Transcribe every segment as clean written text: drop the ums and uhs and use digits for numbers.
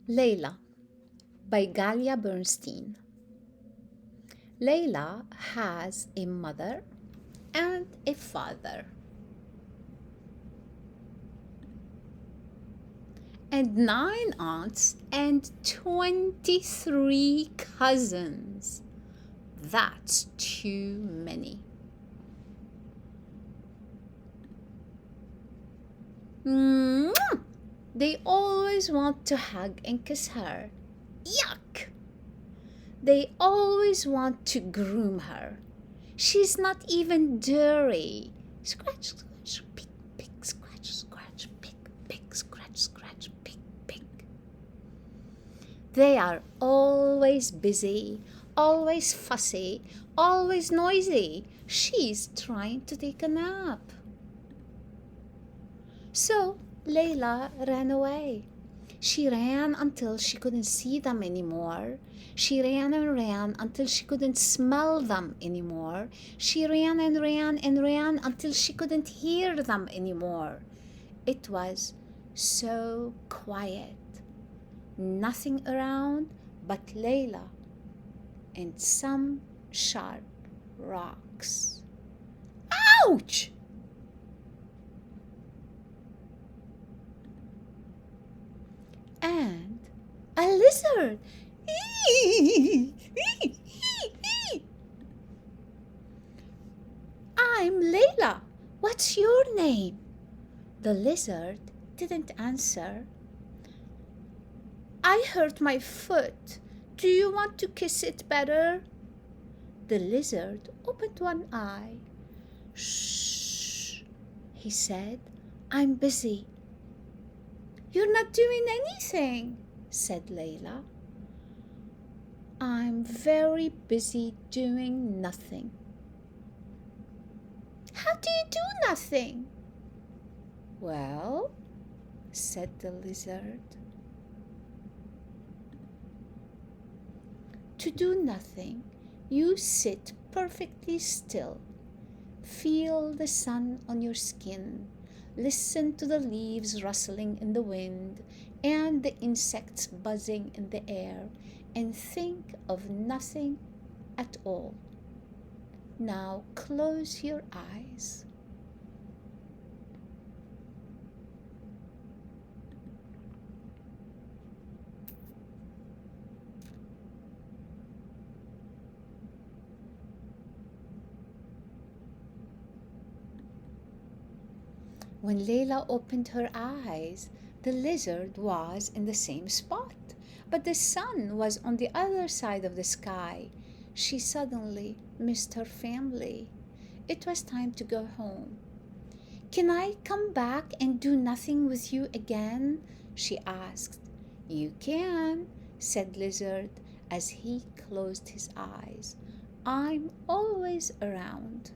Leyla by Ghalia Bernstein. Leyla has a mother and a father and 9 aunts and 23 cousins. That's too many. Mwah! They always want to hug and kiss her. Yuck! They always want to groom her. She's not even dirty. Scratch, scratch, pick, pick, scratch, scratch, pick, pick, scratch, scratch, pick, pick. They are always busy, always fussy, always noisy. She's trying to take a nap. So Leyla ran away. She ran until she couldn't see them anymore. She ran and ran until she couldn't smell them anymore. She ran and ran and ran until she couldn't hear them anymore. It was so quiet. Nothing around but Leyla and some sharp rocks. Ouch! And a lizard. I'm Leyla. What's your name? The lizard didn't answer. I hurt my foot. Do you want to kiss it better? The lizard opened one eye. Shh, he said. I'm busy. You're not doing anything, said Leyla. I'm very busy doing nothing. How do you do nothing? Well, said the lizard. To do nothing, you sit perfectly still. Feel the sun on your skin. Listen to the leaves rustling in the wind and the insects buzzing in the air, and think of nothing at all. Now close your eyes. When Leyla opened her eyes, the lizard was in the same spot, but the sun was on the other side of the sky. She suddenly missed her family. It was time to go home. Can I come back and do nothing with you again? She asked. You can, said Lizard as he closed his eyes. I'm always around.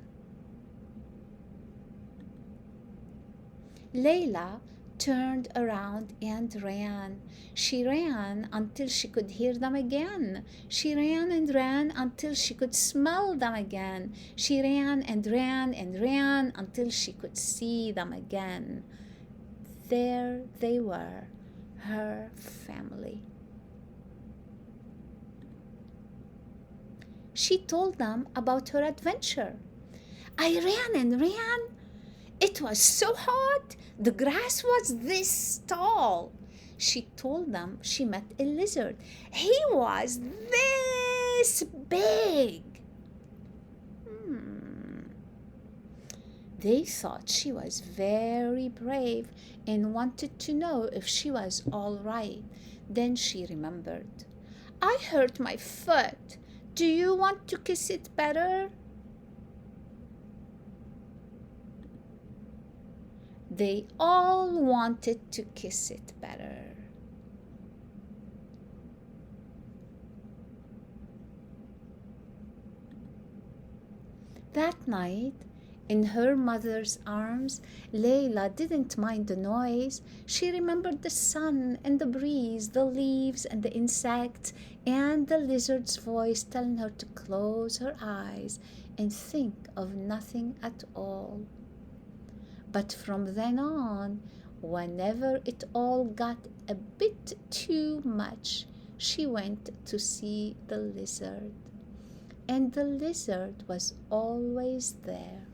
Leyla turned around and ran. She ran until she could hear them again. She ran and ran until she could smell them again. She ran and ran and ran until she could see them again. There they were, her family. She told them about her adventure. I ran and ran. It was so hot. The grass was this tall. She told them she met a lizard. He was this big. They thought she was very brave and wanted to know if she was all right. Then she remembered. I hurt my foot. Do you want to kiss it better? They all wanted to kiss it better. That night, in her mother's arms, Leyla didn't mind the noise. She remembered the sun and the breeze, the leaves and the insects, and the lizard's voice telling her to close her eyes and think of nothing at all. But from then on, whenever it all got a bit too much, she went to see the lizard. And the lizard was always there.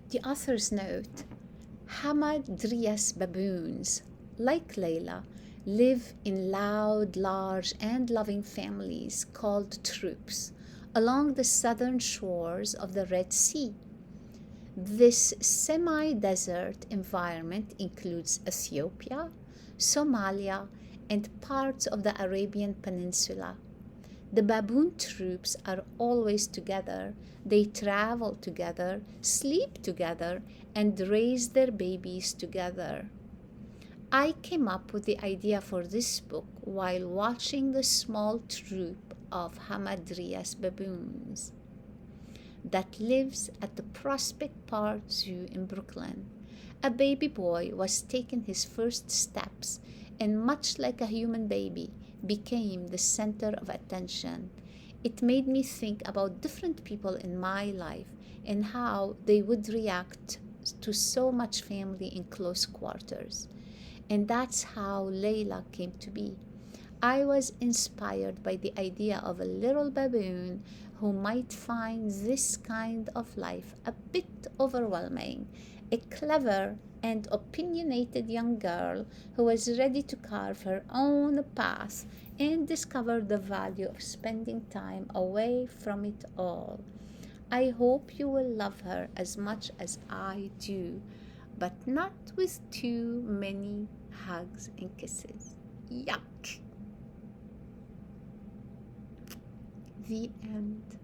The author's note: Hamadryas baboons, like Leyla, live in loud, large, and loving families called troops along the southern shores of the Red Sea. This semi-desert environment includes Ethiopia, Somalia, and parts of the Arabian Peninsula. The baboon troops are always together. They travel together, sleep together, and raise their babies together. I came up with the idea for this book while watching the small troop of Hamadryas baboons that lives at the Prospect Park Zoo in Brooklyn. A baby boy was taking his first steps, and much like a human baby, became the center of attention. It made me think about different people in my life and how they would react to so much family in close quarters. And that's how Leyla came to be. I was inspired by the idea of a little baboon who might find this kind of life a bit overwhelming, a clever and opinionated young girl who was ready to carve her own path and discover the value of spending time away from it all. I hope you will love her as much as I do, but not with too many hugs and kisses. Yuck! The end.